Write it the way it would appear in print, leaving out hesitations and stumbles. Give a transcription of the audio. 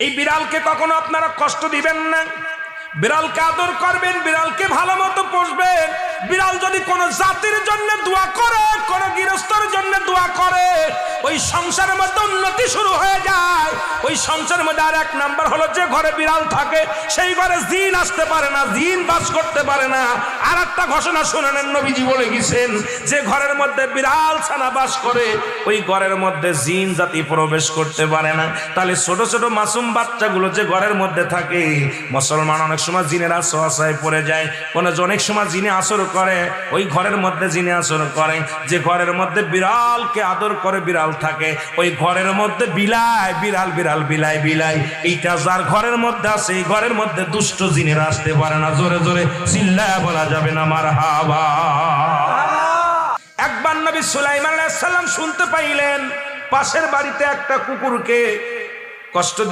এই বিড়ালকে কখনো আপনারা কষ্ট দিবেন না, বিড়ালকে আদর করবেন, বিড়ালকে ভালো মতো পুষবেন। বিড়াল যদি কোনো জাতির জন্য দোয়া করে, কোনো গৃহস্থর জন্য দোয়া করে, ওই সংসারের মধ্যে উন্নতি শুরু হয়ে যায়। ওই সংসারের মধ্যে আর এক নাম্বার হলো, যে ঘরে বিড়াল থাকে সেই ঘরে জিন আসতে পারে না, জিন বাস করতে পারে না। আর একটা ঘোষণা শুনেন, নবীজি বলে গেছেন, যে ঘরের মধ্যে বিড়াল ছানা বাস করে ওই ঘরের মধ্যে জিন জাতি প্রবেশ করতে পারে না। তাহলে ছোট ছোট মাসুম বাচ্চাগুলো যে ঘরের মধ্যে থাকে, মুসলমান অনেক সময় জিনের আশ্রয় পড়ে যায়, অনেক সময় জিনে আসর করে, ওই ঘরের মধ্যে জিনে আসর করে। যে ঘরের মধ্যে বিড়ালকে আদর করে বিড়াল থাকে, ওই ঘরের মধ্যে বিলাই বিড়াল বিড়াল বিলাই বিলাই, এইটা যার ঘরের মধ্যে আছে এই ঘরের মধ্যে দুষ্ট জিনেরা আসতে পারে না। জোরে জোরে চিল্লায়া বলা যাবে না মারহাবা। একবার নবী সুলাইমান আলাইহিস সালাম শুনতে পাইলেন পাশের বাড়িতে একটা কুকুরকে কষ্ট